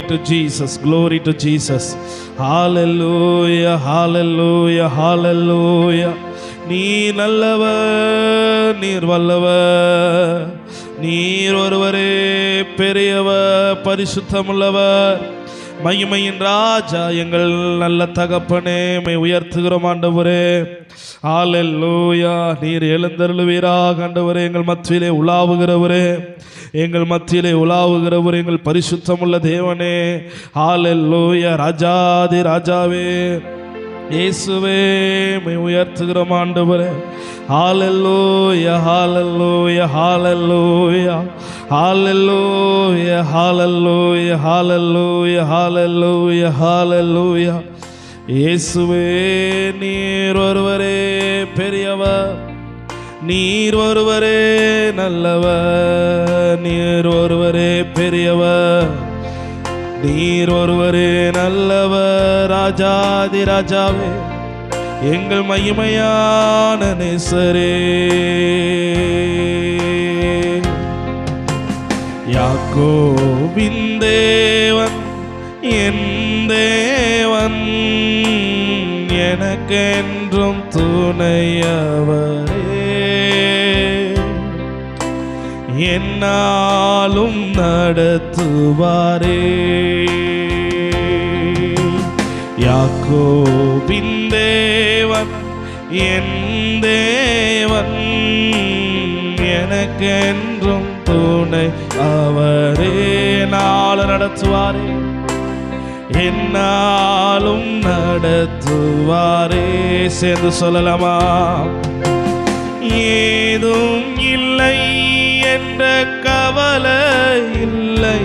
to Jesus, glory to Jesus. Hallelujah, hallelujah, hallelujah. நீர் நல்லவர், நீர் வல்லவர், நீர் ஒருவரே பெரியவர், பரிசுத்தமுள்ளவர், மகிமையின் ராஜா, எங்கள் நல்ல தகப்பனே, மை உயர்த்துகிறோம் ஆண்டவரே. ஹல்லேலூயா. நீர் எழுந்தருளுவீராக ஆண்டவரே. எங்கள் மத்தியிலே உலாவுகிறவரே, எங்கள் மத்தியிலே உலாவுகிறவர், எங்கள் பரிசுத்தமுள்ள தேவனே. ஹல்லேலூயா. ராஜாதி ராஜாவே, இயேசுவே, மை உயர்த்துகிறோம் ஆண்டவரே. ஹல்லேலூயா, ஹல்லேலூயா, ஹல்லேலூயா, ஹல்லேலூயா, ஹல்லேலூயா, ஹல்லேலூயா, ஹல்லேலூயா, ஹல்லேலூயா. இயேசுவே, நீர் ஒருவரே பெரியவர், நீர் ஒருவரே நல்லவர், நீர் ஒருவரே பெரியவர், நீர் ஒருவரே நல்லவர். ராஜாதி ராஜாவே, எங்கள் மகிமையான நேசரே. யாக்கோபின் தேவன் என் தேவன், எனக்கென்றும் துணையவரே, என்னாலும் நடத்துவாரே. யாக்கோபின் தேவன் என் தேவன், எனக்கென்றும் துணை அவரே, நாள் நடத்துவாரே, என்னாலும் நடத்துவாரே. சேர்ந்து சொல்லலாமா? ஏதும் இல்லை என்ற கவலை இல்லை,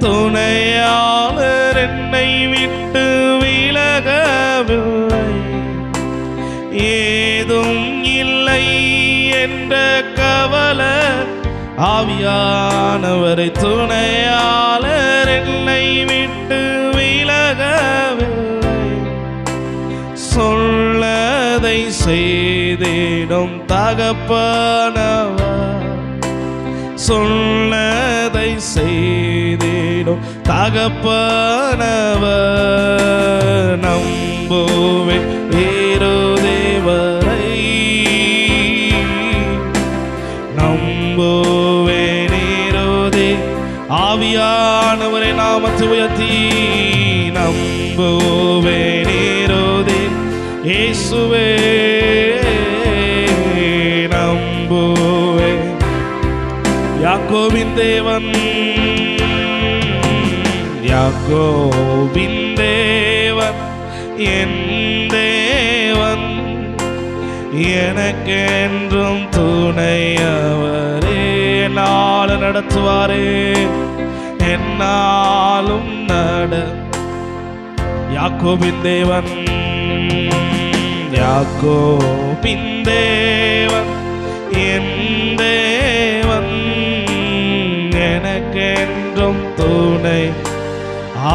துணையாளர் என்னை விட்டு விலகவில்லை. ஏதும் இல்லை என்ற கவலை, ஆவியானவரை துணையாளர் என்னை விட்டு விலகவில்லை. சொல்லதை செய்திடும் தகப்பனவர், சொல்லதை செய்திடும் தகப்பனவர். நம்புவே வேறு தேவரை, நம்புவே நேரோதே. ஆவியானவரை நாமத்தை உயர்த்தி நம்புவே நேரோதே. இயேசுவே, நம்புவே. யாக்கோபின் தேவன், யாக்கோபின் தேவன் என் தேவன், எனக்கென்றும் துணையவரே, நாள் நடத்துவாரே, என்னாலும் நட. யாக்கோபின் தேவன், யாக்கோபின் தேவன் என் தேவன், எனக்கென்றும் துணை.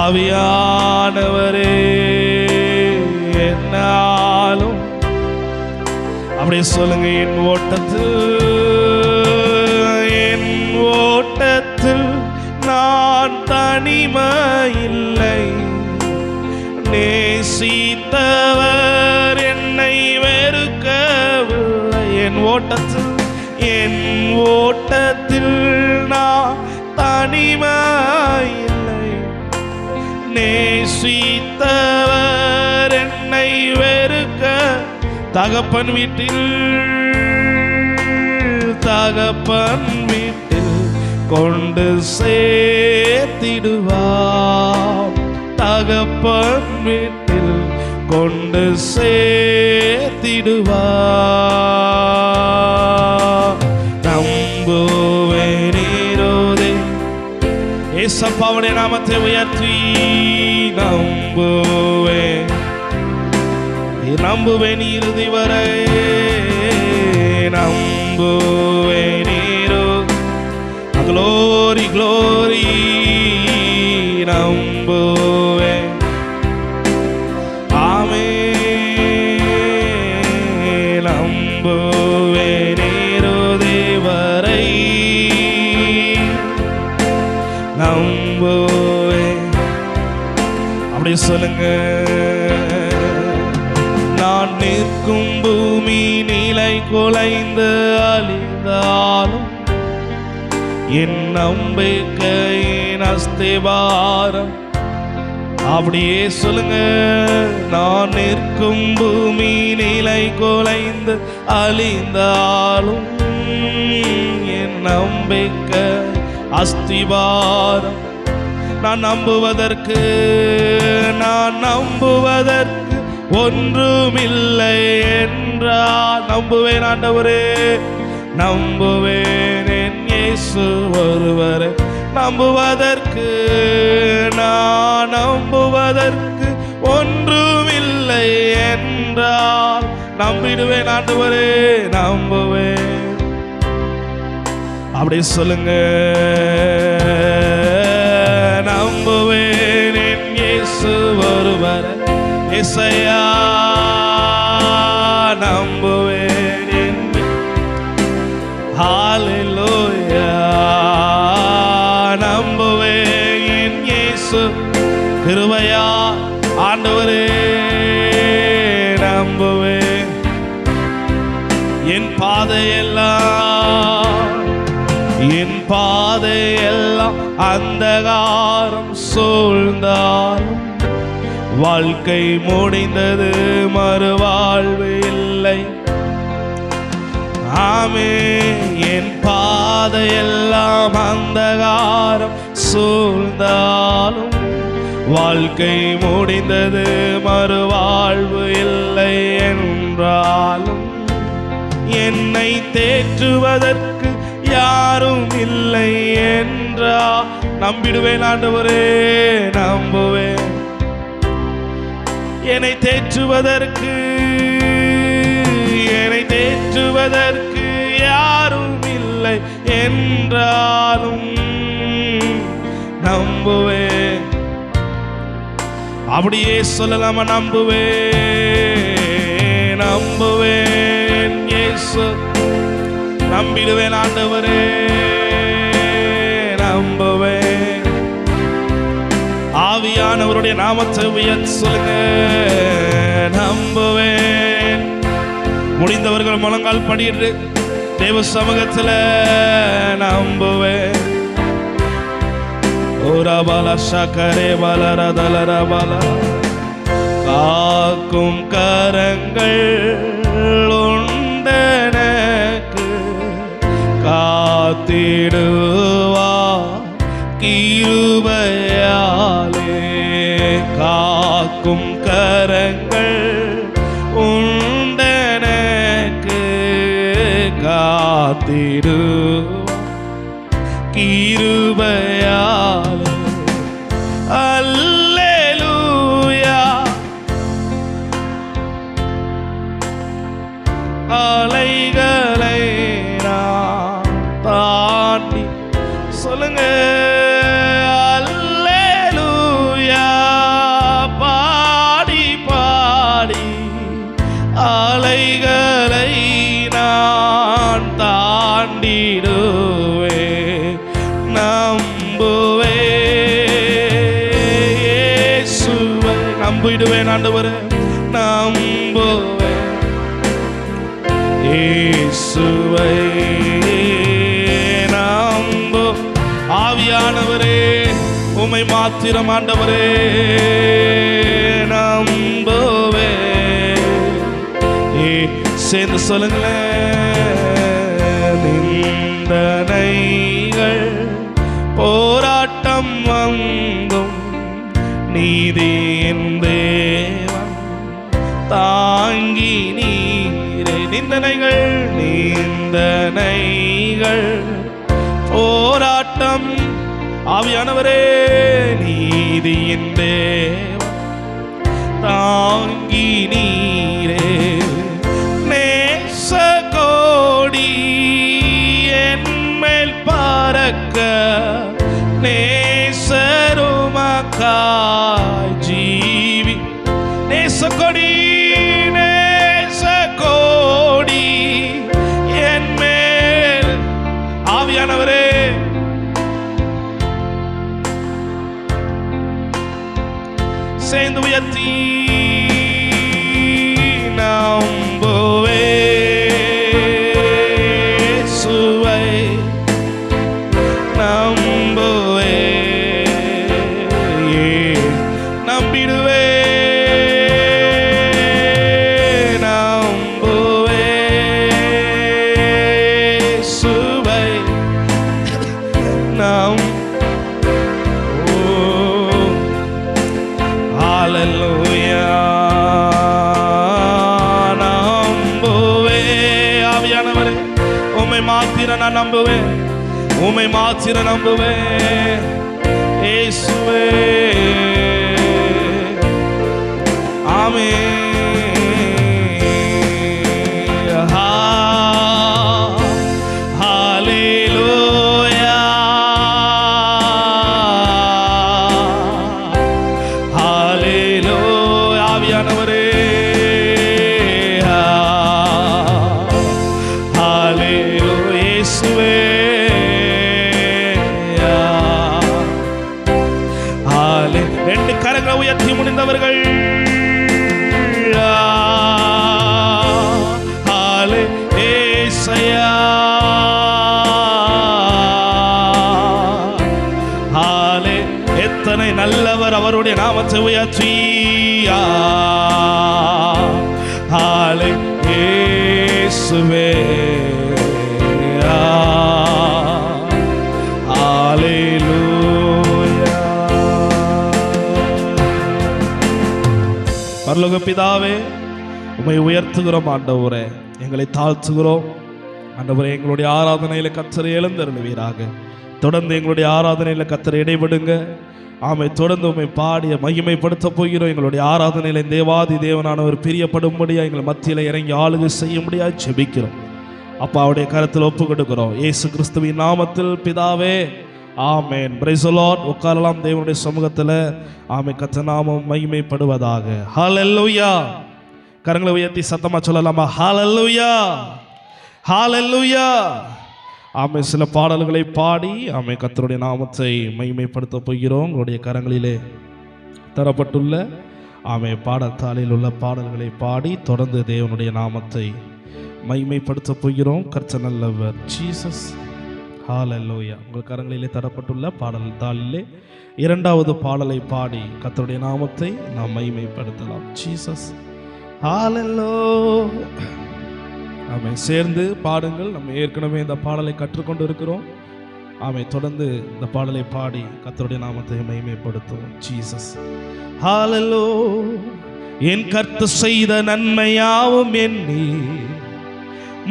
ஆவியானவரே, என்னாலும். அப்படியே சொல்லுங்க. என் ஓட்டத்தில் நான் தனிமையில்லை, நேசித்தவர் என்னை வெறுக்கவில்லை. என் ஓட்டத்தில் நான் தனிமையில்லை, நேசித்தவர் என்னை வெறுக்க. தகப்பன் வீட்டில், தகப்பன் வீட்டில் கொண்டு சேர்த்திடுவார், தகப்பன் வீட்டில் கொண்டு சேர்த்திடுவார். நம்புவே நீரோதே. ஏசப்பாவுடைய நாமத்தை உயர்த்தி நம்புவே, நம்புவேன் இறுதி வரை, நம்புவேன் நீரோ. க்ளோரி க்ளோரி, நம்புவேன். ஆமென். நம்புவேன் இறுதி வரை, நம்புவேன். அப்படி சொல்லுங்க. நான் நிற்கும் பூமி நிலை குலைந்து அழிந்தாலும் என் நம்பிக்கையின் அஸ்திபாரம். அப்படியே சொல்லுங்க. நான் நிற்கும் பூமி நிலை குலைந்து அழிந்தாலும் என் நம்பிக்கை அஸ்திபாரம். நான் நம்புவதற்கு ஒன்றுமில்லை என்றால் நம்புவேன் ஆண்டவரே, நம்புவேன் என் இயேசு ஒருவரே. நம்புவதற்கு ஒன்றுமில்லை என்றால் நம்பிடுவேன் ஆண்டவரே, நம்புவேன். அப்படி சொல்லுங்க. நம்புவேன் என் இயேசு ஒருவரே. இயேசையா நம்புவேன் என் ஹல்லேலூயா. நம்புவேன் என் இயேசு கிருபையா ஆண்டவரே, நம்புவேன். என் பாதையெல்லாம் அந்தகாரம் சூழ்ந்தாலும் வாழ்க்கை முடிந்தது, மறுவாழ்வு இல்லை. ஆமே. என் பாதையெல்லாம் அந்தகாரம் சூழ்ந்தாலும் வாழ்க்கை முடிந்தது, மறுவாழ்வு இல்லை என்றாலும் என்னை தேற்றுவதற்கு யாரும் இல்லை என்றா நம்பிடுவேன் ஆண்டவரே, நம்புவேன். என்னை தேற்றுவதற்கு யாரும் இல்லை என்றாலும் நம்புவேன். அப்படியே சொல்லலாமா? நம்புவேன் இயேசு, நம்பிடுவேன் ஆண்டவரே, நம்புவேன். ஆவியானவருடைய நாமத்தை உயர்த்தி சொல்லுங்க. நம்புவேன். முடிந்தவர்கள் முழங்கால் படியிட்டு தேவ சமூகத்தில் நம்புவேன். ஓரபால சக்கரே பலரதலரபால காக்கும் கரங்கள் உண்டனக்கு காத்திடுவா கிருபையாலே. காக்கும் கரங்கள் உண்டனக்கு காத்திடுவா கிருபையாலே. அல்லேலூயா. அலைகளை நான் தாண்டி சொல்லுங்க. அல்லேலூயா. பாடி பாடி அலைகளை நான் தாண்டிடுவேன். நம்பிடுவேன் ஆண்டவரே, நம்புவேன் இயேசுவை நம்பு. ஆவியானவரே உம்மை மாத்திரம் ஆண்டவரே நம்புவேன். சேர்ந்து சொல்லுங்களேன். நிந்தனைகள் போராட்டம் வந்தும் நீதியின் தேவன் தாங்கி நீரே. நிந்தனைகள் போராட்டம் ஆவியானவரே நீதியின் தேவன் தாங்கி நீரே. நேச கோடி என்மேல் பறக்க நேசருமக்காய் ஜீவி. நேசக்கொடி என்மேல் ஆவியானவரே சேர்ந்து உயர்த்தி நம்புவே சுவை நம்புவே நம்பிடுவே நம்புவே சுவை நம் ஹalleluya நம்புவே ஆவியானவரே உம்மை மாத்திர நான் நம்புவேன் உம்மை மாத்திர நம்புவேன் இயேசுவே ஆமென் ஹalleluya ஹalleluya ஆவியானவரே ஹalleluya இயேசுவே ரெண்டு கரங்களை உயர்த்தி முடிந்தவர்கள் ஏசையா எத்தனை நல்லவர் அவருடைய நாமத்தை உயர்த்தி இயேசுவே பரலோக பிதாவே உம்மை உயர்த்துகிறோம் ஆண்டவரே, எங்களை தாழ்த்துகிறோம் ஆண்டவரே. எங்களுடைய ஆராதனையில கர்த்தரை எழுந்தருளுவீராக. தொடர்ந்து எங்களுடைய ஆராதனையில கர்த்தரை இடைபடுங்க. ஆமை தொடர்ந்து உம்மை பாடிய மகிமைப்படுத்த போகிறோம். எங்களுடைய ஆராதனையில தேவாதி தேவனானவர் பிரியப்படும்படியா எங்களை மத்தியில் இறங்கி ஆளுகை செய்ய முடியாது ஜெபிக்கிறோம். அப்பாவுடைய கரத்தில் ஒப்பு கொடுக்கிறோம் இயேசு கிறிஸ்துவின் நாமத்தில் பிதாவே, ஆமென். Praise the Lord. உட்காரலாம் தேவனுடைய சமூகத்தில். ஆமை கர்த்தர் நாமம் மகிமைப்படுவதாக. ஹalleluya. கரங்களை உயர்த்தி சத்தமா சொல்லலாமா? ஹalleluya ஹalleluya. ஆமை சில பாடல்களை பாடி ஆமை கர்த்தருடைய நாமத்தை மகிமைப்படுத்த போகிறோம். உங்களுடைய கரங்களிலே தரப்பட்டுள்ள ஆமை பாடத்தாளில் உள்ள பாடல்களை பாடி தொடர்ந்து தேவனுடைய நாமத்தை மகிமைப்படுத்த போகிறோம். கர்த்தர் நல்லவர். ஜீசஸ். ஹalleluya. உங்கள் கரங்களிலே தரப்பட்டுள்ள பாடல் தாளிலே இரண்டாவது பாடலை பாடி கர்த்தருடைய நாமத்தை நாம் மகிமைப்படுத்தலாம். ஜீசஸ். ஹalleluya. ஆமை சேர்ந்து பாடுங்கள். நம்ம ஏற்கனவே இந்த பாடலை கற்றுக்கொண்டு இருக்கிறோம். ஆமை தொடர்ந்து இந்த பாடலை பாடி கர்த்தருடைய நாமத்தை மகிமைப்படுத்துவோம். ஜீசஸ். ஹalleluya. என் கர்த்தர் செய்த நன்மையாவும் எண்ணி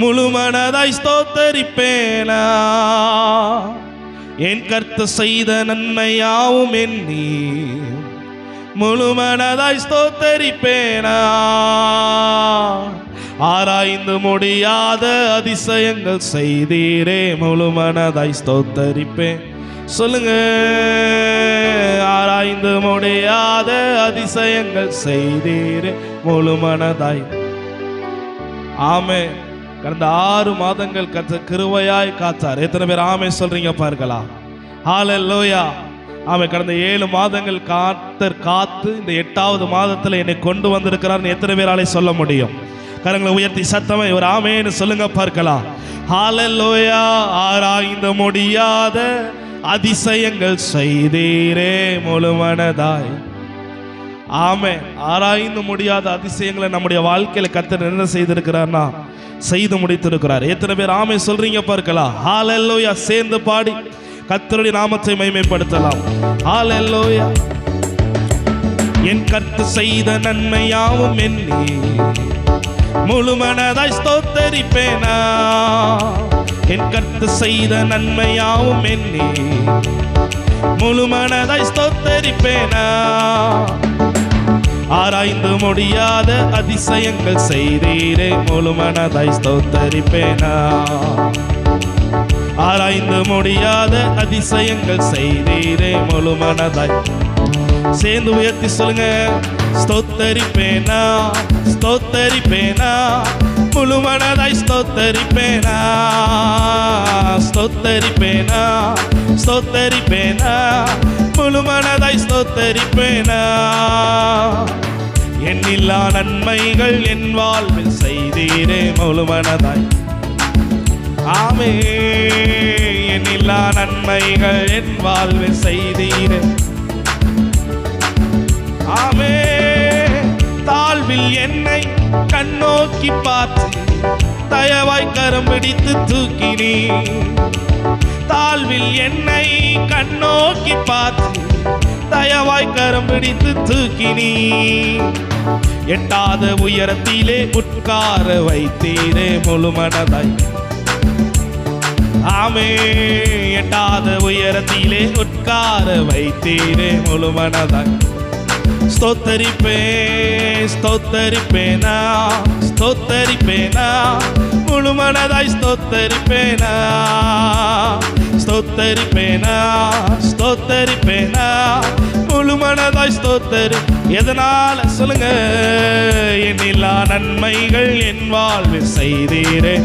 முழு மனதாய் ஸ்தோத்தரிப்பேனா. என் கர்த்தர் செய்த நன்மையாவும் எண்ணி முழு மனதாய் ஸ்தோத்தரிப்பேனா. ஆராய்ந்து முடியாத அதிசயங்கள் செய்தீரே, முழு மனதாய் ஸ்தோத்தரிப்பேன். சொல்லுங்க. ஆராய்ந்து முடியாத அதிசயங்கள் செய்தீரே, முழு மனதாய். ஆமே. கடந்த 6 மாதங்கள் கர்த்தர் கிருபையாய் காத்தார். எத்தனை பேர் ஆமே சொல்றீங்க பார்க்கலாம்? ஹalleluya. ஆமே. கடந்த 7 மாதங்கள் கர்த்தர் காத்து இந்த 8வது மாதத்தில் என்னை கொண்டு வந்திருக்கிறார். எத்தனை பேராலே சொல்ல முடியும்? கரங்களை உயர்த்தி சத்தமா ஒரு ஆமேன்னு சொல்லுங்க பார்க்கலாம். ஹalleluya. ஆராய்ந்து முடியாத அதிசயங்கள் செய்தீரே, முழு மனதாய். ஆமே. ஆராய்ந்து முடியாத அதிசயங்களை நம்முடைய வாழ்க்கையில கர்த்தர் என்ன செய்திருக்கிறார்னா செய்து முடித்திருக்கிறார். எத்தனை பேர் ஆமே சொல்றீங்க பார்க்கலாம்? ஹalleluya. சேர்ந்து பாடி கர்த்தருடைய நாமத்தை மகிமைப்படுத்தலாம். ஹalleluya. என் கர்த்தர் செய்த நன்மையாவும் எண்ணி முழு மனதாய் ஸ்தோத்தரிப்பேனா. என் கர்த்தர் செய்த நன்மையாவும் எண்ணி முழு மனதாய் ஸ்தோத்தரிப்பேனா. ஆராய்ந்து முடியாத அதிசயங்கள் செய்தீரே, முழு மனதாய் ஸ்தோத்தரிப்பேனா. ஆராய்ந்து முடியாத அதிசயங்கள் செய்தீரே, முழு மனதாய். சேர்ந்து உயர்த்தி சொல்லுங்க. ஸ்தோத்தரிப்பேனா, ஸ்தோத்தரிப்பேனா, முழு மனதாய் ஸ்தோத்தரிப்பேனா. ஸ்தோத்தரிப்பேனா, ஸ்தோத்தரிப்பேனா, முழு மனதாய் ஸ்தோத்தரிப்பேனா. எண்ணில்லா நன்மைகள் என் வாழ்வில் செய்தீரே முழு மனதாய். ஆமே, எண்ணில்லா நன்மைகள் என் வாழ்வில் செய்தீரே. ஆமே, தாழ்வில் என்னை கண்ணோக்கி பார்த்து தயவாய் கரம் பிடித்து தூக்கினீ. தாழ்வில் என்னை கண்ணோக்கி பார்த்து தயவாய் கரம் பிடித்து தூக்கினீ. எட்டாத உயரத்திலே உட்கார வைத்தீரே முழு மனதாய். ஆமே, எட்டாத உயரத்திலே உட்கார வைத்தீரே முழு மனதாய். ஸ்தோத்தரிப்பே ஸ்தோத்தரிப்பேனா, ஸ்தோத்தரிப்பேனா, முழு மனதாய் ஸ்தோத்தரிப்பேனா. ஸ்தோத்தரிப்பேனா, ஸ்தோத்தரிப்பேனா, முழு மனதாய் ஸ்தோத்தரி. எதனால சொல்லுங்க? எண்ணில்லா நன்மைகள் என் வாழ்வில் செய்தீரே.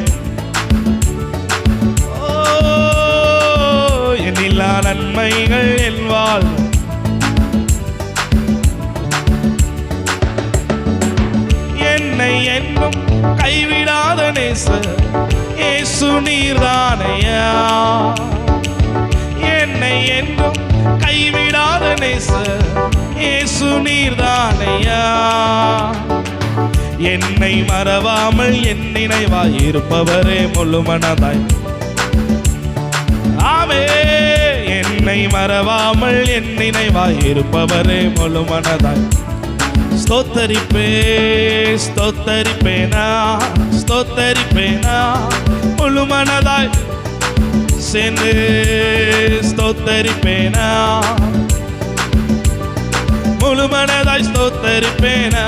எண்ணில்லா நன்மைகள் என் வாழ்வில். என்னை என்னும் கைவிடாத நேசர் இயேசு நீர்தானையா. என்னை என்றும் கைவிடாத நேசர் இயேசு நீர்தானையா. என்னை மறவாமல் என் நினைவாய் இருப்பவரே முழு மனதாய். ஆமே, என்னை மறவாமல் என் நினைவாய் இருப்பவரே முழு மனதாய். ஸ்தோத்தரிப்பே ஸ்தோத்தரிப்பேனா, ஸ்தோத்தரிப்பேனா, முழு மனதாய் சென்று ஸ்தோத்தரிப்பேனா, முழு மனதாய் ஸ்தோத்தரிப்பேனா.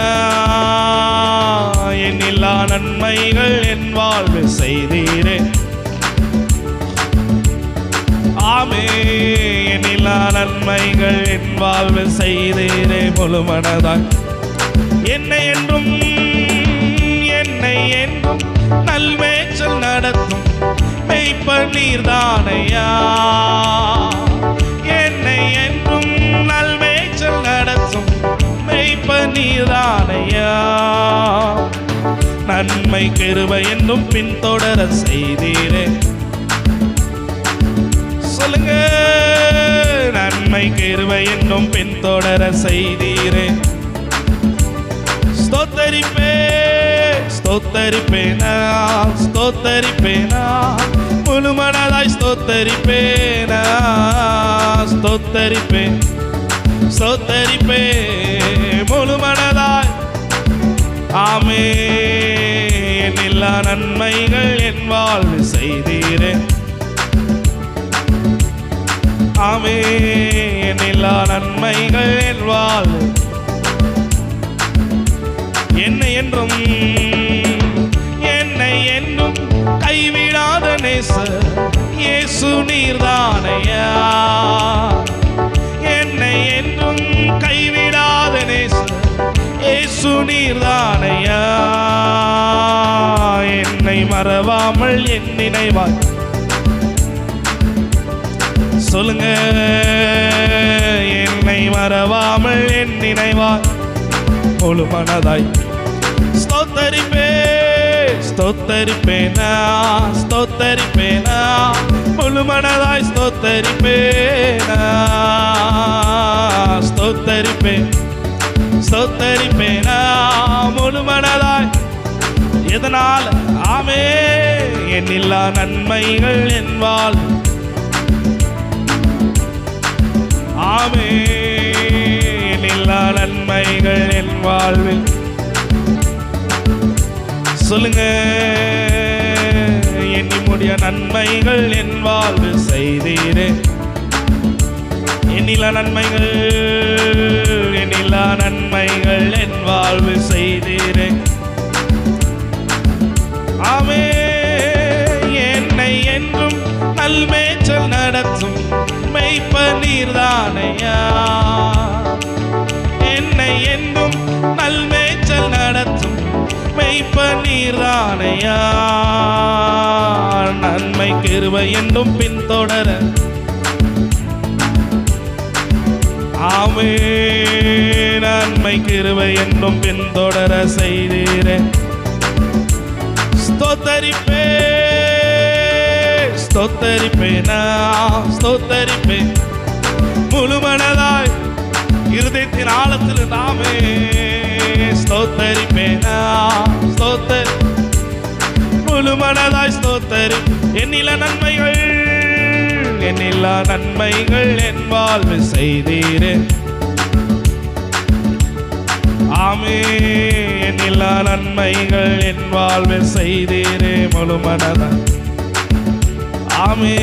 எண்ணில்லா நன்மைகள் என் வாழ்வில் செய்தீரே. ஆமே, எண்ணில்லா நன்மைகள் என் வாழ்வில் செய்தீரே முழு மனதாய். என்னை என்றும் நல்மேச்சல் நடத்தும் மெய்ப்பர் நீர்தானையா. என்னை என்றும் நல்மேச்சல் நடத்தும் மெய்ப்பர் நீர்தானையா. நன்மை கிருபை என்றும் பின்தொடர செய்தீரே. சொல்லுங்க, நன்மை கிருபை என்றும் பின்தொடர செய்தீரே. ஸ்தோத்தரிப்பே ஸ்தோத்தரிப்பேனா, ஸ்தோத்தரிப்பேனா, முழு மனதாய் ஸ்தோத்தரிப்பேனா. ஸ்தோத்தரிப்பே ஸ்தோத்தரிப்பே, முழு மனதாய். ஆமே, எண்ணில்லா நன்மைகள் என் வாழ்வில் செய்தீரே. ஆமே, எண்ணில்லா நன்மைகள் என் வாழ்வில். என்னை என்றும் கைவிடாத நேசர் இயேசு நீர்தானையா. என்னை என்றும் கைவிடாத நேசர் இயேசு நீர்தானையா. என்னை மறவாமல் என் நினைவாய். சொல்லுங்க, என்னை மறவாமல் என் நினைவாய் முழு மனதாய். ஸ்தோத்தரிப்பே ஸ்தோத்தரிப்பேனா, ஸ்தோத்தரிப்பேனா, முழு மனதாய் ஸ்தோத்தரிப்பேனா. ஸ்தோத்தரிப்பே ஸ்தோத்தரிப்பேனா, முழு மனதாய். எதனால்? ஆமே, எண்ணில்லா நன்மைகள் என் வாழ். ஆமே, எண்ணில்லா நன்மைகள் என் வாழ்வில். சொல்லுங்க, எண்ணி முடிய நன்மைகள் என் வாழ்வில் செய்தீரே. எண்ணில்லா நன்மைகள், எண்ணில்லா நன்மைகள் என் வாழ்வில் செய்தீரே. ஆமே, என்னை என்றும் நல்மேச்சல் நடத்தும் மெய்ப்பர் நீர்தானையா. என்னை என்றும் நல்மேச்சல் நடத்தும் மெய்ப்பர் நீர்தானையா. நன்மை கிருபை என்றும் பின்தொடர. ஆமே நன்மை கிருபை என்றும் பின்தொடர செய்தீரே. ஸ்தோத்தரிப்பே ஸ்தோத்தரிப்பே நான் ஸ்தோத்தரிப்பேன் முழுமனதாய் இருதயத்தின் ஆழத்தில் நாமே. ஸ்தோத்தரிப்பேன் நான் ஸ்தோத்தரி முழுமனதாய் ஸ்தோத்தரி. எண்ணில நன்மைகள் எண்ணில்லா நன்மைகள் என் வாழ்வு செய்தீரே. ஆமே எண்ணில்லா நன்மைகள் என் வாழ்வு செய்தீரே முழுமனதாய். ஆமே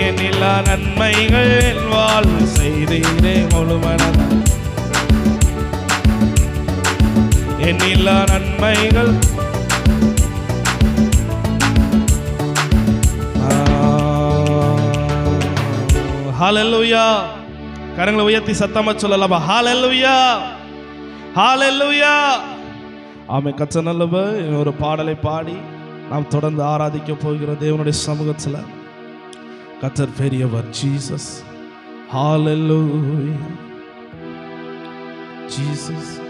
எண்ணில்லா நன்மைகள் என் வாழ்வு செய்தீரே முழுமனதாய். எண்ணில்லா நன்மைகள் ஹல்லேலூயா. கரங்களை உயர்த்தி சத்தமா சொல்லலாமா? ஹல்லேலூயா ஹல்லேலூயா. ஆமே. கர்த்தர் நல்லவர். ஒரு பாடலை பாடி நாம் தொடர்ந்து ஆராதிக்க போகிற தேவனுடைய சமூகத்தில். கர்த்தர் பெரியவர். ஜீசஸ். ஹல்லேலூயா ஜீசஸ்.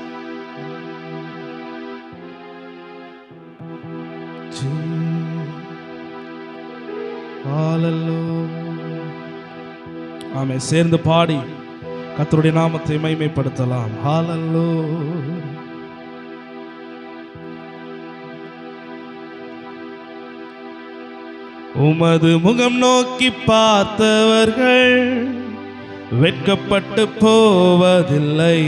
ஹல்லேலூயா. ஆமே. சேர்ந்து பாடி கர்த்தருடைய நாமத்தை மகிமைப்படுத்தலாம். ஹல்லேலூயா. உமது முகம் நோக்கி பார்த்தவர்கள் வெட்கப்பட்டு போவதில்லை.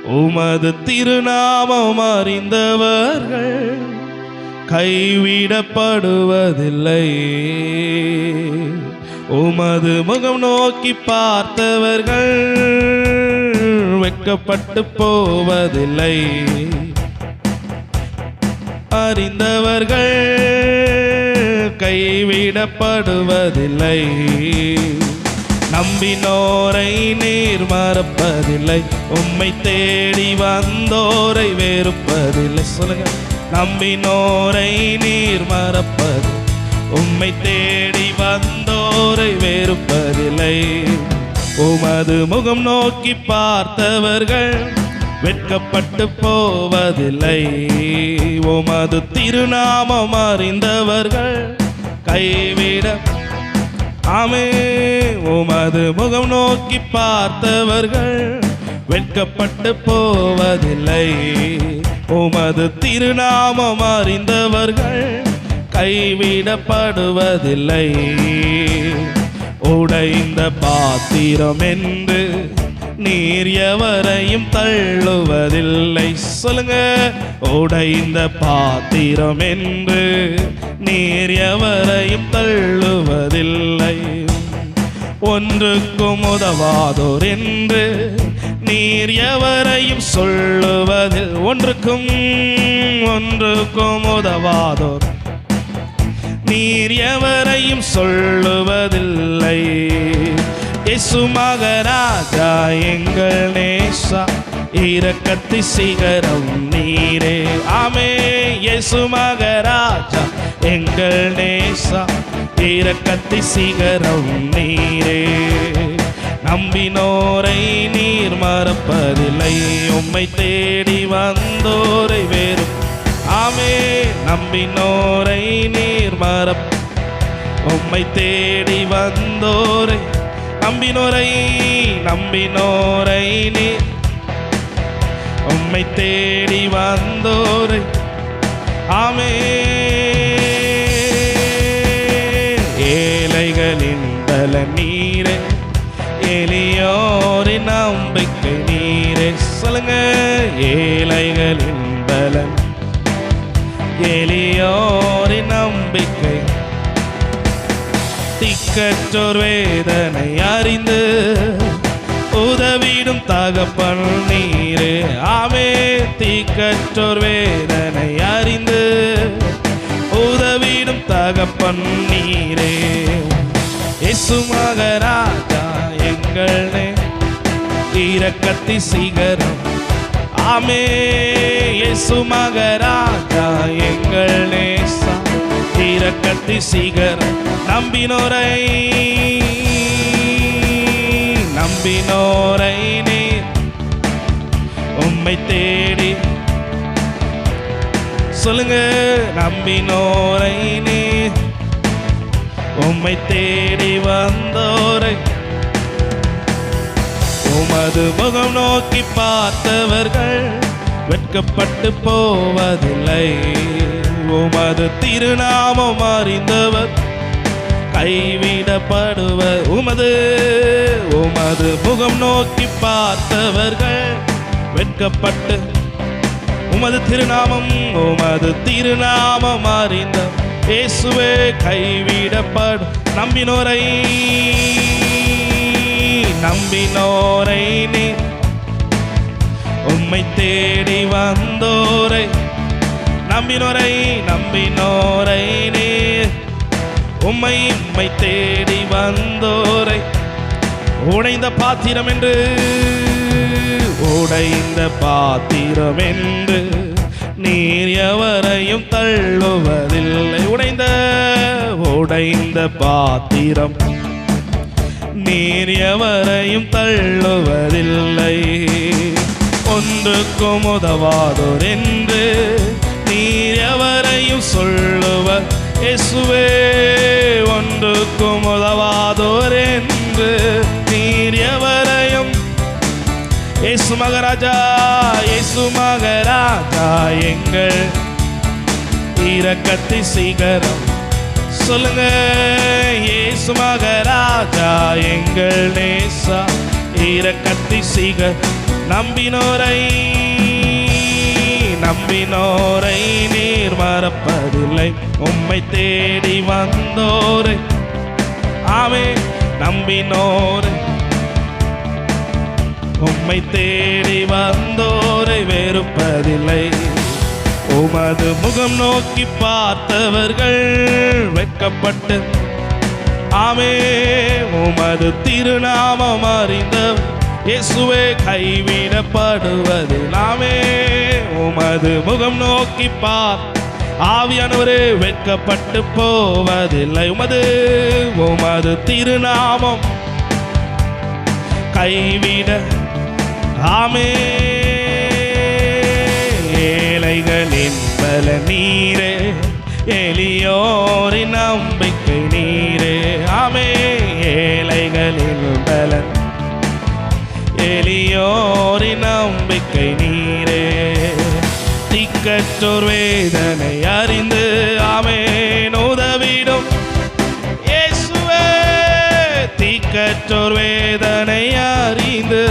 உமது திருநாமம் அறிந்தவர்கள் கைவிடப்படுவதில்லை. உமது முகம் நோக்கி பார்த்தவர்கள் வெட்கப்பட்டு போவதில்லை. அறிந்தவர்கள் கைவிடப்படுவதில்லை. நம்பினோரை நீர் மறப்பதில்லை. உம்மை தேடி வந்தோரை வெறுப்பதில்லை. சொல்லுங்க. நம்பினோரை நீர் மறப்பது. உம்மை தேடி வந்தோரை வெறுப்பதில்லை. உமது முகம் நோக்கி பார்த்தவர்கள் வெட்கப்பட்டு போவதில்லை. உமது திருநாமம் அறிந்தவர்கள் கைவிட. ஆமே. உமது முகம் நோக்கி பார்த்தவர்கள் வெட்கப்பட்டு போவதில்லை. உமது திருநாமம் அறிந்தவர்கள் கைவிடப்படுவதில்லை. உடைந்த பாத்திரம் என்று நீர் எவரையும் தள்ளுவதில்லை. சொல்லுங்க. உடைந்த பாத்திரம் என்று நீர் எவரையும் தள்ளுவதில்லை. ஒன்றுக்கும் உதவாதோர் என்று நீர் எவரையும் சொல்லுவதில். ஒன்றுக்கும் உதவாதோர் நீர் எவரையும் சொல்லுவதில்லை. இயேசு மகராஜா எங்கள் நேசா இரக்கத்தி சிகரம் நீரே. ஆமே. இயேசு மகராஜா எங்கள் நேசா இரக்கத்தி சிகரம் நீரே. நம்பினோரை நீர் மறப்பதில்லை. உம்மை தேடி வந்தோரை வேறு. ஆமே. நம்பினோரை நீர் மறப்ப. உம்மை தேடி வந்தோரை நம்பினோரை நீர் உம்மை தேடி வந்தோரை. ஆமே. ஏழைகளின் பல நீரே. எளியோரின் நம்பிக்கை நீரே. சொல்லுங்க. ஏழைகளின் பலன் எளியோரின் நம்பிக்கை. திக்கற்றோர் வேதனை அறிந்து உதவிடும் தகப்பன் நீரே. ஆமே. திக்கற்றோர் வேதனை அறிந்து உதவிடும் தகப்பன் நீரே. இயேசு மகராஜா எங்கள் இரக்கத்தி சிகரம். ஆமே. இயேசு மகராஜா எங்கள் நேசா இரக்கத்தி சீகர நம்பினோரை நீர் உம்மை தேடி சொல்லுங்க. நம்பினோரை நீர் உம்மை தேடி வந்தோரை உமது முகம் நோக்கி பார்த்தவர்கள் வெட்கப்பட்டு போவதில்லை. உமது திருநாமம் அறிந்தவர் கைவிடப்படுவர். உமது முகம் நோக்கி பார்த்தவர்கள் வெட்கப்பட்டு உமது திருநாமம் அறிந்த இயேசுவே கைவிடப்படும். நம்பினோரை நீ உம்மை தேடி வந்தோரை நம்பினோரை நீ உம்மை தேடி வந்தோரை உடைந்த பாத்திரம் என்று நீர் எவரையும் தள்ளுவதில்லை. உடைந்த பாத்திரம் நீர் எவரையும் தள்ளுவதில்லை. ஒன்றுக்கும் உதவாதோர் என்று நீர் எவரையும் சொல்லுவர். இயேசுவே ஒன்றுக்கும் உதவாதோர் என்று நீர் எவரையும் இயேசு மகராஜா எங்கள் இரக்கத்தி சீகரம் சொல்லுங்க. இயேசு மகராஜா எங்கள் நேசா இரக்கத்தி சீகர் நம்பினோரை நீர் மறப்பதில்லை. உம்மை தேடி வந்தோரை ஆமே நம்பினோரை உம்மை தேடி வந்தோரை வெறுப்பதில்லை. உமது முகம் நோக்கி பார்த்தவர்கள் வெட்கப்பட்டு ஆமே உமது திருநாமம் அறிந்த இயேசுவே கைவிடப்படுவது நாமே. உமது முகம் நோக்கி ஆவியானவரே வெட்கப்பட்டு போவதில்லை. உமது திருநாமம் கைவிட ஆமே. ஏழைகளின் பல நீரே எளியோரின் நம்பிக்கை நீரே ஆமே. ஏழைகளின் பலன் எளியோரின் நம்பிக்கை நீரே. திக்கற்றோர் வேதனை அறிந்து ஆமேன் உதவிடும் இயேசுவே. திக்கற்றோர் வேதனை அறிந்து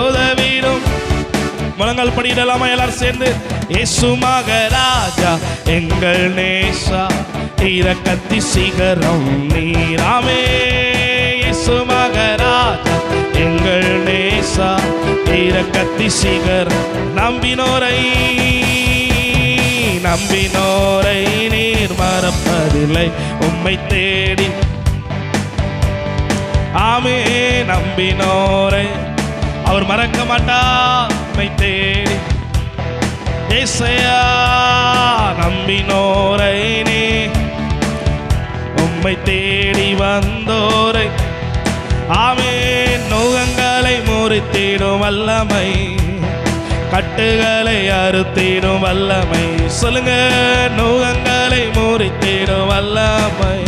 உதவிடும். முழங்கால் படியிடலாமா எல்லாரும் சேர்ந்து? இயேசு மகராஜா எங்கள் நேசா இரக்கத்தி சிகரம் நீராமே. இயேசு மகராஜா எங்கள் நேசா இரக்கத்தி சிகரம் நம்பினோரை நீர் மறப்பதில்லை. உம்மை தேடி ஆமே நம்பினோரை அவர் மறக்க மாட்டார். உம்மை தேடி ஏசையா நம்பினோரை நீ உம்மை தேடி வந்தோரை ஆமே. நோகங்களை முறித்திடும் வல்லமை கட்டுகளை அறுத்திடும் வல்லமை சொல்லுங்க. நோகங்களை முறித்திடும் வல்லமை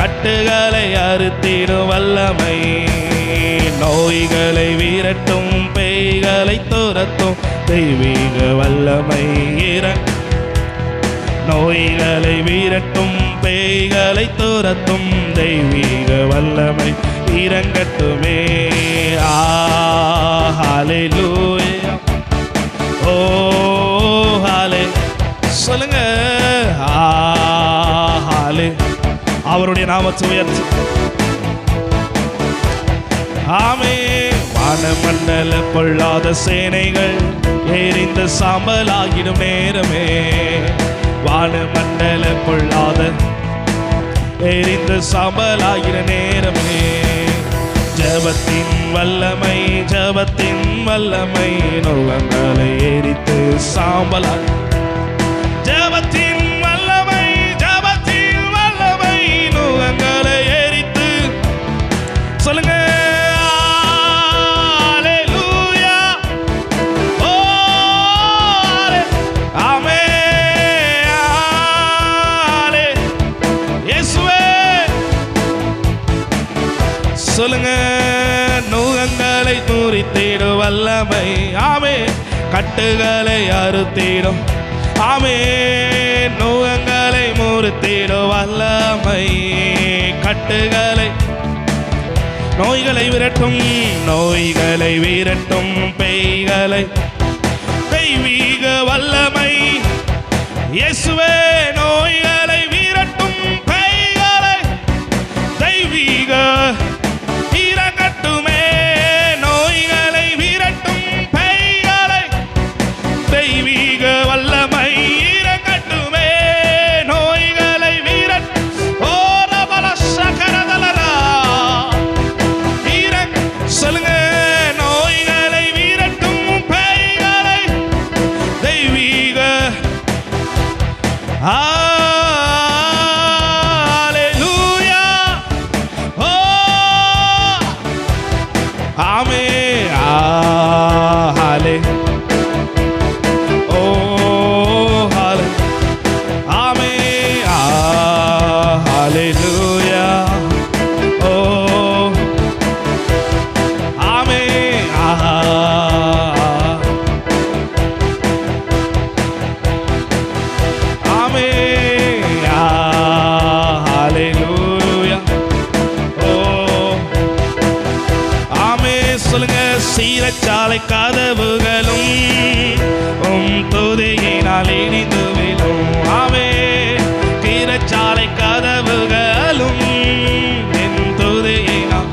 கட்டுகளை அறுத்திடும் வல்லமை. நோய்களை விரட்டும் பேய்களை துரத்தும் தெய்வீக வல்லமை. நோய்களை விரட்டும் பேய்களை துரத்தும் தெய்வீக வல்லமை இறங்கட்டுமே. ஹல்லேலூயா ஓ ஹாலே சொல்லுங்க. ஹாலே அவருடைய நாமத்தை உயர்த்தி ஆமே. வானமண்டல பொல்லாத சேனைகள் எரிந்து சாம்பலாகிடும் நேரமே. வானமண்டல பொல்லாத எரிந்து சாம்பலாகிற நேரமே. ஜபத்தின் வல்லமை நோகங்களை எரித்து சாம்பலா. ஜபத்தின் வல்லமை சொல்லுங்க. நுகங்களை முறித்திடும் வல்லமை. ஆமே. கட்டுகளை அறுத்திடும். ஆமே. நுகங்களை முறித்திடும் வல்லமை. கட்டுகளை நோய்களை விரட்டும். நோய்களை விரட்டும் பேய்களை. தெய்வீக வல்லமை இயேசுவே. நோய்களை விரட்டும் பேய்களை. தெய்வீக இறங்கட்டுமே. நோய்களை விரட்டும் பேய்களை. தெய்வீக வல்லமை இறங்கட்டுமே. நோய்களை விரட்டும். சொல்லுங்க. நோய்களை விரட்டும் பேய்களை. தெய்வீக ஹல்லேலூயா. ஓ ஆமே. ஹல்லே ஓ ஹல்லே ஆமே. ஹல்லேலூயா. ஓ ஆமே. ஆமே. ஹல்லேலூயா. ஓ ஆமே. சொல்லுங்க. சீரச்சாலை கதவுகளும் துதியினால் இடிந்து விழும். ஆமே. கீரச்சாலை கதவுகளும் என் துதியினால்.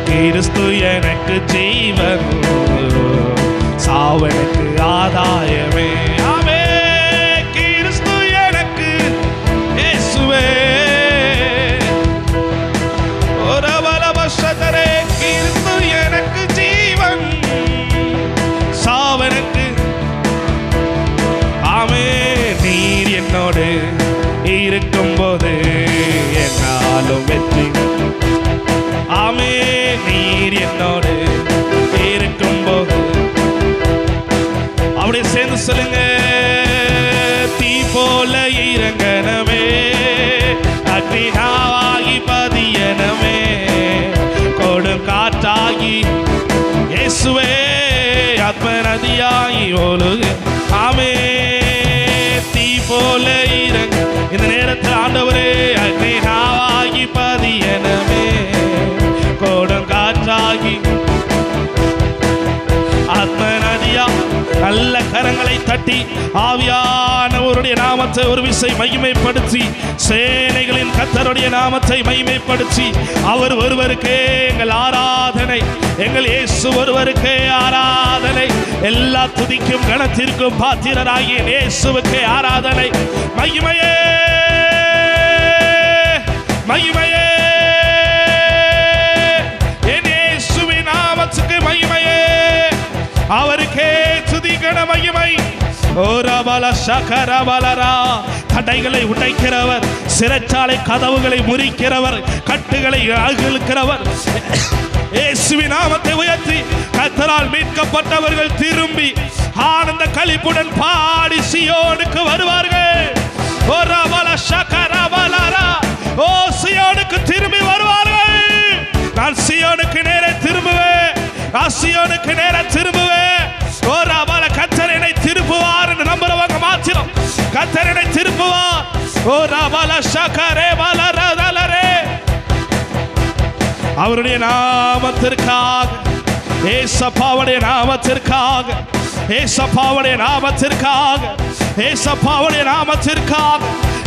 கிறிஸ்து எனக்கு ஜீவன், சாவனுக்கு ஆதாயமே. ஆமே. கிறிஸ்து எனக்கு இயேசுவே. ஒரு பலபஷதரே. கிறிஸ்து எனக்கு ஜீவன், சாவனுக்கு. ஆமே. நீர் என்னோடு இருக்கும்போது என்னாலும் வெற்றி. ஆமே. நீர் என்னோடு இருக்கும்போது. அப்படியே சேர்ந்து சொல்லுங்க. தீ போல இறங்கனமே. அக்னினாவாகி பதியனமே. கொடும் காற்றாகி இயேசுவே. ஆத்ம நதியாகி ஒழுகு. ஆமே. தீ போல இறங்க. இந்த நேரத்தில் ஆண்டவரே அக்னினாவாகி பதியனமே. கொடும் காற்றாகி ஆத்ம நதியா. நல்ல கரங்களை தட்டி ஆவியானவருடைய நாமத்தை ஒரு விசை மகிமைப்படுத்தி, சேனைகளின் கர்த்தருடைய நாமத்தை மகிமைப்படுத்தி, அவர் ஒருவருக்கே எங்கள் ஆராதனை. எங்கள் இயேசு ஒருவருக்கே ஆராதனை. எல்லா துதிக்கும் கணத்திற்கும் பாத்திரராகிய இயேசுவுக்கே ஆராதனை. மகிமையே மகிமையே. என் இயேசுவின் நாமத்துக்கு மகிமையே. அவருக்கே துதி கன மகிமை. தடைகளை உடைக்கிறவர், சிறைச்சாலை கதவுகளை முறிக்கிறவர், கட்டுகளை அகழ்கிறவர். இயேசுவின் நாமத்தை உயர்த்தி கர்த்தரால் மீட்கப்பட்டவர்கள் திரும்பி ஆனந்த களிப்புடன் பாடி சியோனுக்கு வருவார்கள். ஓ சியோனுக்கு திரும்பி வருவார்கள். நான் சியோனுக்கு நேரே திரும்புவேன். நான் சியோனுக்கு நேரே திரும்புவேன். ஓ ராபால கர்த்தர் என்னை திருப்புவார் என்று நம்புறவங்க மாத்திரம் கர்த்தர் என்னை திருப்புவார். ஓ ராபால ஷகரே பாலரதலரே. அவருடைய நாமத்திற்காக, ஏசப்பாவுடைய நாமத்திற்காக, ஏசப்பாவுடைய நாமத்திற்காக, ஏசப்பாவுடைய நாமத்திற்காக,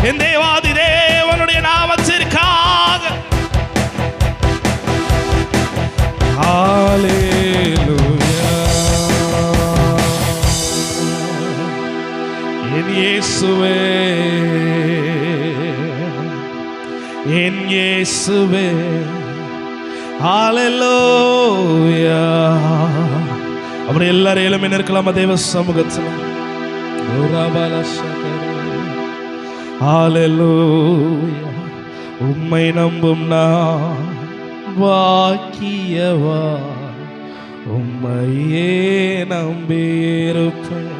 என் தேவாதி தேவனுடைய நாமத்திற்காக. ஹல்லேலூயா. என் இயேசுவே, என் இயேசுவே. ஹல்லேலூயா. அப்படி எல்லாரும் எழும்பி நிற்கலாமா தேவ சமூகத்தில்? ஹல்லேலூயா. உம்மை நம்பும் நான் பாக்கியவா, உம்மையே நம்பியிருப்பேன்.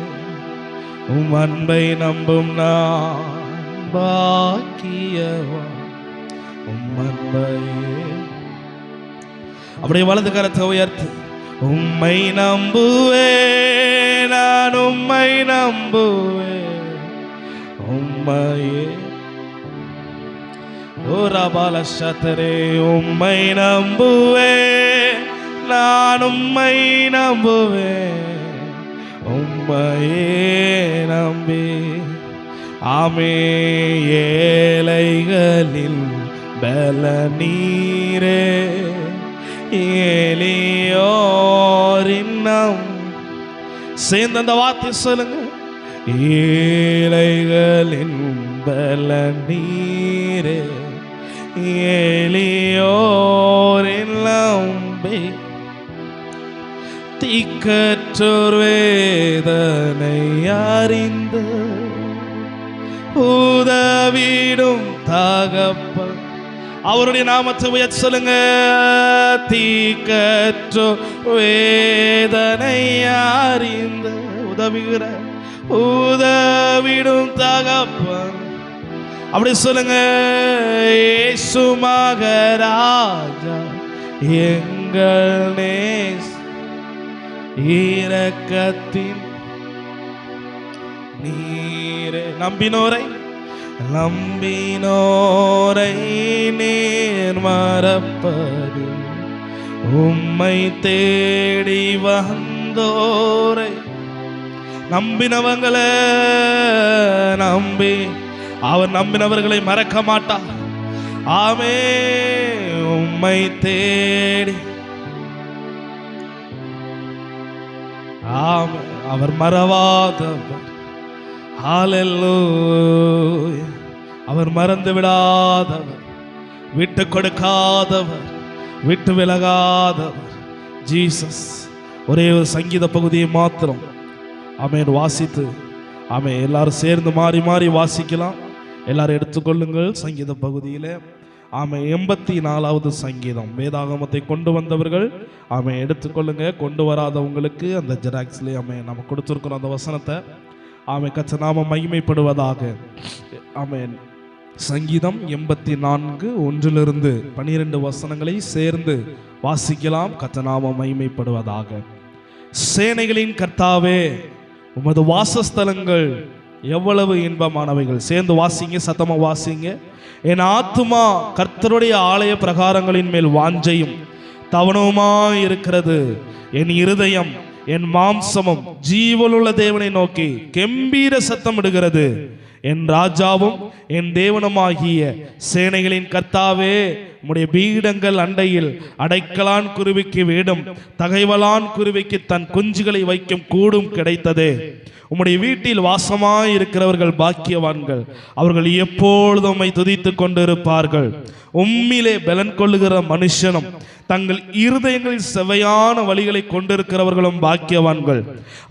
உம் அன்பை நம்பும் நான் பாக்கியவா. உம்மன்பையே. அப்படியே வலது கரத்தை உயர்த்து. உம்மை நம்புவே, நான் உம்மை நம்புவே, உம்மையே. ஓ ரபால சதரே, உம்மை நம்புவே, நான் உம்மை நம்புவே, உம்மையே நம்பி. ஆமே ஏழைகளின் பல நீரே, ஏலியோரின் சேர்ந்து அந்த வார்த்தை சொல்லுங்க. ஏழைகளின் பல நீரே, ஏலியோரின் நம்பி. திக்கற்றோர் வேதனை அறிந்து உதவிடும் தகப்பன். அவருடைய நாமத்தை உயர்த்தி சொல்லுங்க. தீக்கற்றோர் வேதனை அறிந்து உதவுகிற உதவிடும் தகப்பன். அப்படி சொல்லுங்க. இயேசு மகராஜா எங்கள் நேஸ் இரக்கத்தின் நீரே. நம்பினோரை நீர் மறப்பது, உம்மை தேடி வந்தோரை. நம்பினவங்களை நம்பி அவர் நம்பினவர்களை மறக்க மாட்டார். ஆமே உம்மை தேடி. ஆமே அவர் மறவாதவர். ஹல்லேலூயா. அவர் மறந்து விடாதவர், விட்டு கொடுக்காதவர், விட்டு விலகாதவர். ஜீசஸ். ஒரே ஒரு சங்கீத பகுதியை மாத்திரம் ஆமென் வாசித்து, ஆமென் எல்லாரும் சேர்ந்து மாறி மாறி வாசிக்கலாம். எல்லாரும் எடுத்துக்கொள்ளுங்கள். சங்கீத பகுதியில் ஆமென் 84வது சங்கீதம். வேதாகமத்தை கொண்டு வந்தவர்கள் ஆமென் எடுத்துக்கொள்ளுங்க. கொண்டு வராதவங்களுக்கு அந்த ஜெராக்ஸ்லேயே ஆமென் நம்ம கொடுத்துருக்கிறோம் அந்த வசனத்தை. ஆமென் கர்த்தர் நாமம் மகிமைப்படுவதாக. ஆமென். சங்கீதம் 84 1 12 வசனங்களை சேர்ந்து வாசிக்கலாம். கர்த்தர் நாமம் மகிமைப்படுவதாக. சேனைகளின் கர்த்தாவே, உமது வாசஸ்தலங்கள் எவ்வளவு இன்பமானவைகள். சேர்ந்து வாசிங்க, சத்தமா வாசிங்க. என் ஆத்துமா கர்த்தருடைய ஆலய பிரகாரங்களின் மேல் வாஞ்சையும் தவனவுமாய் இருக்கிறது. என் இருதயம் என் மாம்சமும் ஜீவனுள்ள தேவனை நோக்கி கெம்பீர சத்தம் இடுகிறது. என் ராஜாவும் என் தேவனுமாகிய சேனைகளின் கர்த்தாவே, உம்முடைய பீடங்கள் அண்டையில் அடைக்கலான் குருவிக்கு வீடும் தகைவலான் குருவிக்கு தன் குஞ்சுகளை வைக்கும் கூடும் கிடைத்ததே. உம்முடைய வீட்டில் வாசமாய் இருக்கிறவர்கள் பாக்கியவான்கள். அவர்கள் எப்பொழுதும் உம்மை துதித்துக் கொண்டிருப்பார்கள். உம்மிலே பலன் கொள்ளுகிற மனுஷனும் தங்கள் இருதயங்களில் செவையான வழிகளை கொண்டிருக்கிறவர்களும் பாக்கியவான்கள்.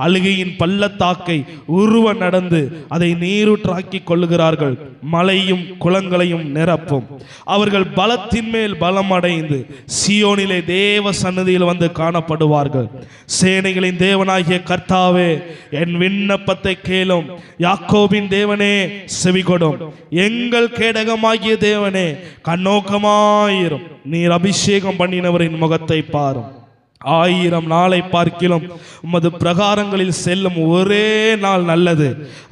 அழுகையின் பள்ளத்தாக்கை உருவ நடந்து அதை நீரூற்றாக்கி கொள்ளுகிறார்கள். மலையும் குளங்களையும் நிரப்பும். அவர்கள் பலத்தின் மேல் பலம் அடைந்து சியோனிலே தேவ சன்னதியில் வந்து காணப்படுவார்கள். சேனைகளின் தேவனாகிய கர்த்தாவே, என் விண்ணப்பத்தை கேளும். யாக்கோபின் தேவனே, செவிகொடும். எங்கள் கேடகமாகிய தேவனே, கண்ணோக்கமாயிரும். நீர் அபிஷேகம் பண்ணினவரின் முகத்தை பாரும். 1000 நாளை பார்க்கிலும் உமது பிரகாரங்களில் செல்லும் ஒரே நாள் நல்லது.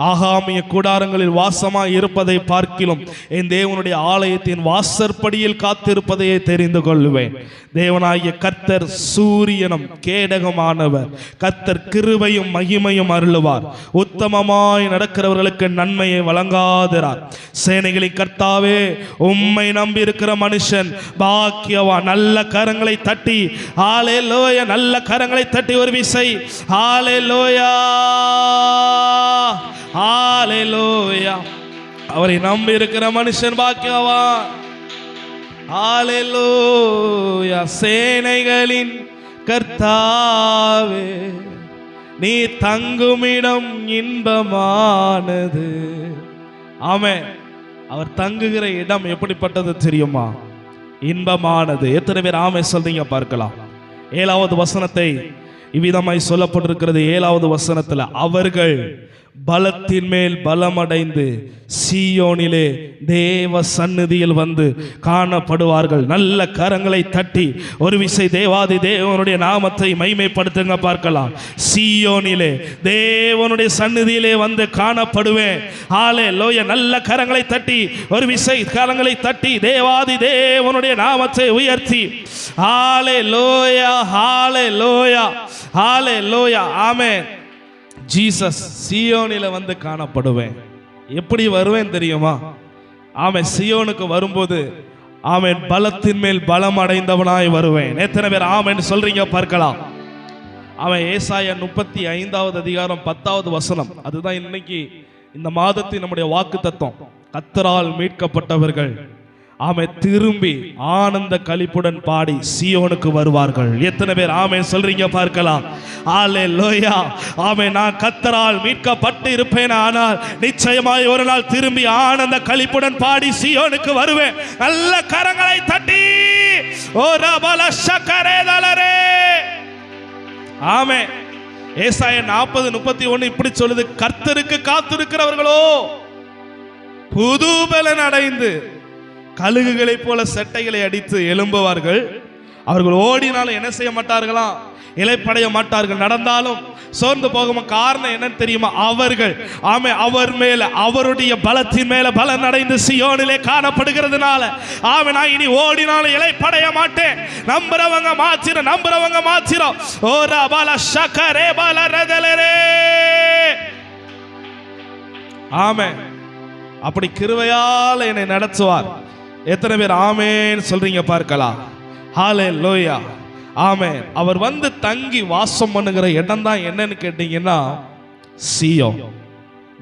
ஆகாமிய கூடாரங்களில் வாசமாய் இருப்பதை பார்க்கிலும் என் தேவனுடைய ஆலயத்தின் வாசற்படியில் காத்திருப்பதையே தெரிந்து கொள்வேன். தேவனாகிய கர்த்தர் சூரியனும் கேடகமானவர். கர்த்தர் கிருபையும் மகிமையும் அருளுவார். உத்தமமாய் நடக்கிறவர்களுக்கு நன்மையை வழங்காதிரார். சேனைகளின் கர்த்தாவே, உம்மை நம்பி இருக்கிற மனுஷன் பாக்கியவான். நல்ல கரங்களை தட்டி ஹல்லேலூயா, நல்ல கரங்களை தட்டி ஒரு விசை ஹல்லேலூயா, ஹல்லேலூயா. அவரை நம்பி இருக்கிற மனுஷன் பாக்கியவான். ஹல்லேலூயா. சேனைகளின் கர்த்தாவே, நீ தங்குமிடம் இன்பமானது. ஆமென். அவர் தங்குகிற இடம் எப்படிப்பட்டது தெரியுமா? இன்பமானது. எத்தனை பேர் ஆமென் சொல்றீங்க பார்க்கலாம். 7வது வசனத்தை இவ்விதமாய் சொல்லப்பட்டிருக்கிறது. 7வது வசனத்தில் அவர்கள் பலத்தின் மேல் பலமடைந்து சீயோனிலே தேவ சந்நிதியில் வந்து காணப்படுவார்கள். நல்ல கரங்களை தட்டி ஒரு விசை தேவாதி தேவனுடைய நாமத்தை மைமைப்படுத்துங்க பார்க்கலாம். சீயோனிலே தேவனுடைய சந்நிதியிலே வந்து காணப்படுவேன். ஹல்லேலூயா. நல்ல கரங்களை தட்டி ஒரு விசை கரங்களை தட்டி தேவாதி தேவனுடைய நாமத்தை உயர்த்தி ஹல்லேலூயா, ஹல்லேலூயா, ஹல்லேலூயா, ஆமென். ஜீசஸ் சீயோனில வந்து காணப்படுவேன். எப்படி வருவேன் தெரியுமா? ஆமென். சீயோனுக்கு வரும்போது ஆமென் பலத்தின் மேல் பலம் அடைந்தவனாய் வருவேன். எத்தனை பேர் ஆமென் சொல்றீங்க பார்க்கலாம். அவன் ஏசாயா 35வது அதிகாரம் 10வது வசனம். அதுதான் இன்னைக்கு இந்த மாதத்தின் நம்முடைய வாக்கு தத்துவம். கர்த்தரால் மீட்கப்பட்டவர்கள் ஆமென் திரும்பி ஆனந்த களிப்புடன் பாடி சீயோனுக்கு வருவார்கள். எத்தனை பேர் ஆமென் சொல்றீங்க பார்க்கலாம். ஹல்லேலூயா. ஆமென். நான் கர்த்தரால் மீட்கப்பட்டு இருப்பேன், ஆனால் நிச்சயமாய் ஒரு நாள் திரும்பி ஆனந்த களிப்புடன் பாடி சீயோனுக்கு வருவேன். நல்ல கரங்களை தட்டி ஓ ரபல ஷக்கரேதலரே. ஆமென். ஏசாயா 40:31 இப்படி சொல்லுது, கர்த்தருக்கு காத்திருக்கிறவர்களோ புது பலன் அடைந்து கழுகுகளைப் போல சட்டைகளை அடித்து எழும்புவார்கள். அவர்கள் ஓடினாலும் என்ன செய்ய மாட்டார்களாம்? இளைப்படைய மாட்டார்கள். நடந்தாலும் சோர்ந்து போகும். காரணம் என்னன்னு தெரியுமா? அவர்கள் ஆமே அவர் மேல அவருடைய பலத்தின் மேல பலன் அடைந்து சீயோனிலே காணப்படுகிறதுனால ஆமே நான் இனி ஓடினாலும் இளைப்படைய மாட்டேன். நம்புறவங்க மாத்திரம் ஓரா பால ஷக்கரே பால ரதலரே. ஆமே. அப்படி கிருபையால் என்னை நடத்துவார். எத்தனை பேர் ஆமென் சொல்றீங்க பார்க்கலாம். ஹல்லேலூயா. ஆமென். அவர் வந்து தங்கி வாசம் பண்ணுகிற இடம் தான் என்னன்னு கேட்டீங்கன்னா சீயோன்.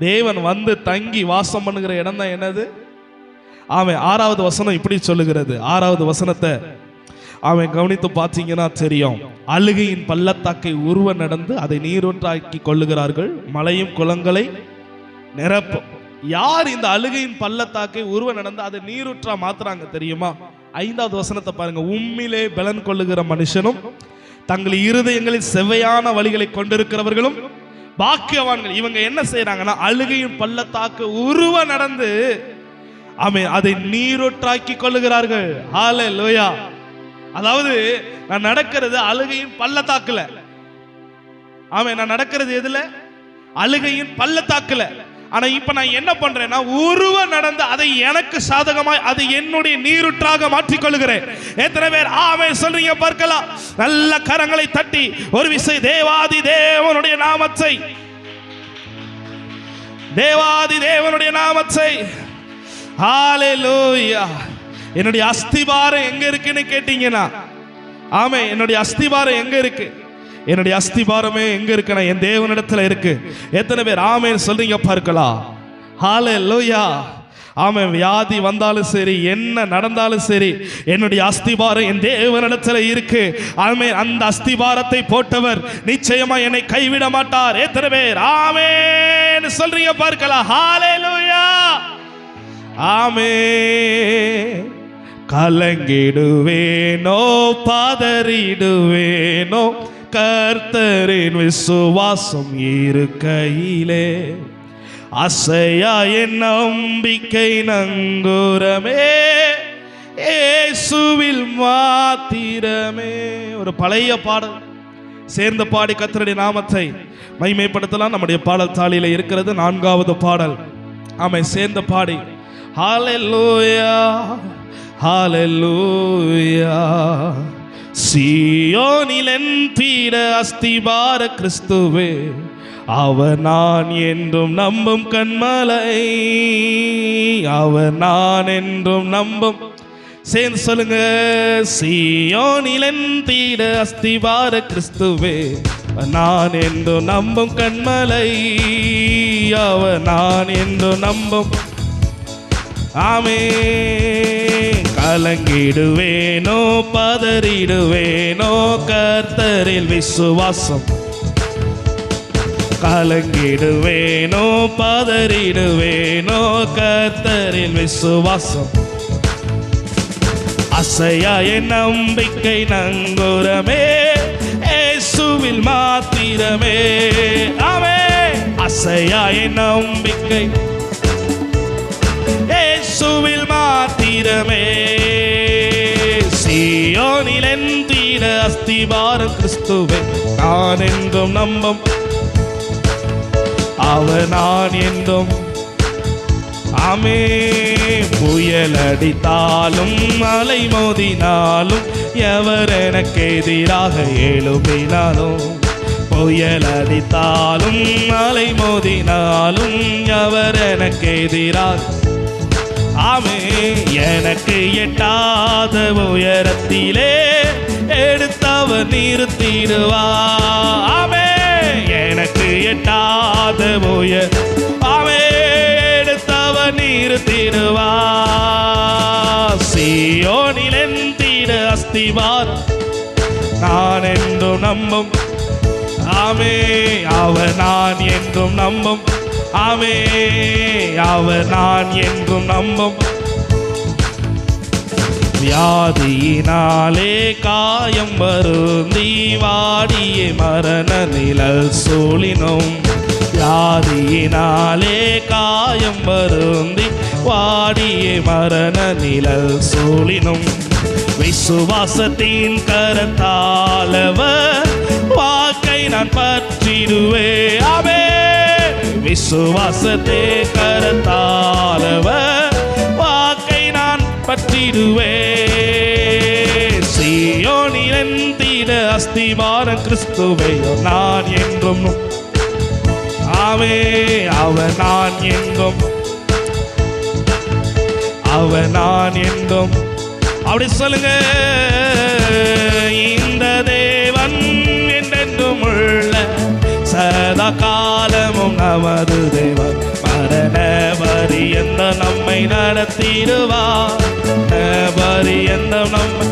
தேவன் வந்து தங்கி வாசம் பண்ணுகிற இடம் தான் என்னது? ஆமென். 6வது வசனம் இப்படி சொல்லுகிறது. 6வது வசனத்தை ஆமென் கவனித்து பார்த்தீங்கன்னா தெரியும். அழுகையின் பள்ளத்தாக்கை உருவ நடந்து அதை நீரூற்றாக்கி கொள்ளுகிறார்கள், மலையும் குளங்களை நிரப்பும். யார் இந்த அழுகையின் பள்ளத்தாக்கை உருவ நடந்து அதை நீரூற்றா மாத்துறாங்க தெரியுமா? 5வது வசனத்தை பாருங்க. உம்மிலே பலன் கொள்ளுகிற மனுஷனும் தங்கள் இருதயங்களில் செவ்வையான வழிகளை கொண்டிருக்கிறவர்களும் பாக்கியவான்கள். இவங்க என்ன செய்யறாங்கன்னா அழுகையின் பள்ளத்தாக்கு உருவ நடந்து ஆமென் அதை நீரூற்றாக்கி கொள்ளுகிறார்கள். ஹல்லேலூயா. அதாவது நான் நடக்கிறது அழுகையின் பள்ளத்தாக்குல. ஆமென். நான் நடக்கிறது எதுல? அழுகையின் பள்ளத்தாக்குல. ஆனா இப்ப நான் என்ன பண்றேன்னா உருவ நடந்து அதை எனக்கு சாதகமாய் அதை என்னுடைய நீருற்றாக மாற்றிக்கொள்கிறேன். எத்தனை பேர் ஆமென் சொல்றீங்க பார்க்கலாம். நல்ல கரங்களை தட்டி ஒரு விசை தேவாதி தேவனுடைய நாமத்தை ஹல்லேலூயா. என்னுடைய அஸ்திபாரம் எங்க இருக்குன்னு கேட்டீங்கன்னா ஆமென் என்னுடைய அஸ்திபாரம் எங்க இருக்கு? என்னுடைய அஸ்திபாரமே எங்க இருக்குன்னா என் தேவனிடத்துல இருக்கு. எத்தனை பேர் ஆமென் சொல்றீங்க பார்க்கலாம். ஹல்லேலூயா. ஆமென். வியாதி வந்தாலும் சரி, என்ன நடந்தாலும் சரி, என்னுடைய அஸ்திபாரம் என் தேவனிடத்துல இருக்கு. ஆமென். அந்த அஸ்திபாரத்தை போட்டவர் நிச்சயமா என்னை கைவிட மாட்டார். எத்தனை பேர் ஆமென் சொல்றீங்க பார்க்கலாம். ஹல்லேலூயா. ஆமென். கலங்கிடுவேனோ பதறிடுவேனோ கர்த்தரின் விசுவாசம் இருக்கையிலே அசையா என் நம்பிக்கை நங்கூரமே இயேசுவில் மாத்திரமே. ஒரு பழைய பாடல் சேர்ந்து பாடி கர்த்தருடைய நாமத்தை மகிமைப்படுத்தலாம். நம்முடைய பாடல் தாளில இருக்கிறது 4வது பாடல். ஆமென். சேர்ந்து பாடி ஹல்லேலூயா, ஹல்லேலூயா. சீயோனில் என் பீட அஸ்திபார கிறிஸ்துவே, அவர் நான் என்றும் நம்பும் கண்மலை, அவர் நான் என்றும் நம்பும். சேர்ந்து சொல்லுங்க. சீயோனில் என் பீட அஸ்திபார கிறிஸ்துவே, நான் என்றும் நம்பும் கண்மலை, அவர் நான் என்றும் நம்பும். ஆமென். கலங்கிடுவேனோ பதறிடுவேனோ கர்த்தரில் விசுவாசம், கலங்கிடுவேனோ பதறிடுவேனோ கர்த்தரில் விசுவாசம், அசையா என் நம்பிக்கை நங்கூரமே இயேசுவில் மாத்திரமே. ஆமென். அசையாய நம்பிக்கை இயேசுவில் மாத்திரமே. சீயோனில் எந்திட அஸ்திபாரம் கிறிஸ்துவே. நான் என்றும் நம்பும் அவர் நான் என்றும். ஆமே. புயல் அடித்தாலும் அலை மோதினாலும் எவர் எனக்கு எதிராக எழுப்பினாலும், புயல் அடித்தாலும் அலை மோதினாலும் எவர் எனக்கு எதிராக. ஆமே. எனக்கு எட்டாத உயரத்திலே எடுத்தவர் நிறுத்திடுவா. ஆமே. எனக்கு எட்டாத உயர். ஆமே. எடுத்தவர் நிறுத்திடுவா. சீயோனில் எந்திட அஸ்திபாரம் நான் என்றும் நம்பும். ஆமே. அவர் நான் என்றும் நம்பும். ஆமே. அவர் நான் என்றும் நம்பும். வியாதியினாலே காயம் வருந்தி வாடிய மரண நிழல் சூழினோம். வியாதியினாலே காயம் வருந்தி வாடிய மரண நிழல் சூழினோம். விசுவாசத்தின் கரத்தாலவர் வாக்கை நான் பற்றிடுவே. ஆமே. விசுவாசத்தே கரத்தாலவர் வாக்கை நான் பற்றிடுவே. சீயோனில் எந்திட அஸ்திபாரம் கிறிஸ்துவே. நான் என்றும். ஆமே. அவர் நான் என்றும். அவர் நான் என்றும். அப்படி சொல்லுங்க. இந்த தேவன் என்றென்றும் உள்ள சதா காலமும் நமது தேவன். மரண பரியந்த நம்மை நடத்திடுவார். பரியந்த நம்மை.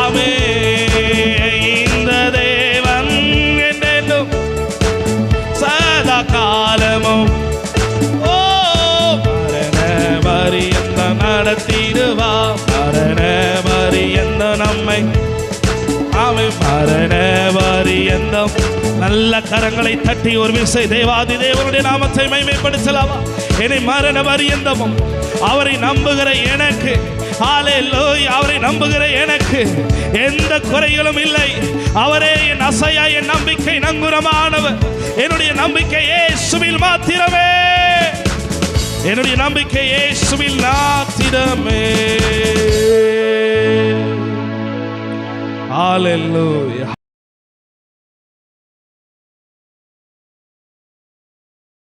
ஆமே. இந்த தேவன் என்றென்றும் சதா காலமும் ஓ மரண பரியந்த நடத்திடுவார். மரண பரியந்த நம்மை. ஆமே. மரண பரியந்தம். நல்ல கரங்களை தட்டி ஒரு விசை தேவாதி தேவனுடைய நாமத்தை மகிமைப்படுத்தலாமா? என்னை மரண பரியந்தமும் அவரை நம்புகிற எனக்கு, ஹல்லேலூயா, அவரை நம்புகிற எனக்கு எந்த குறைகளும் இல்லை. அவரே என் அசையா, என் நம்பிக்கை நங்குரமானவர். என்னுடைய நம்பிக்கை இயேசுவில் மாத்திரமே. என்னுடைய நம்பிக்கை இயேசுவில் மாத்திரமே. ஹல்லேலூயா.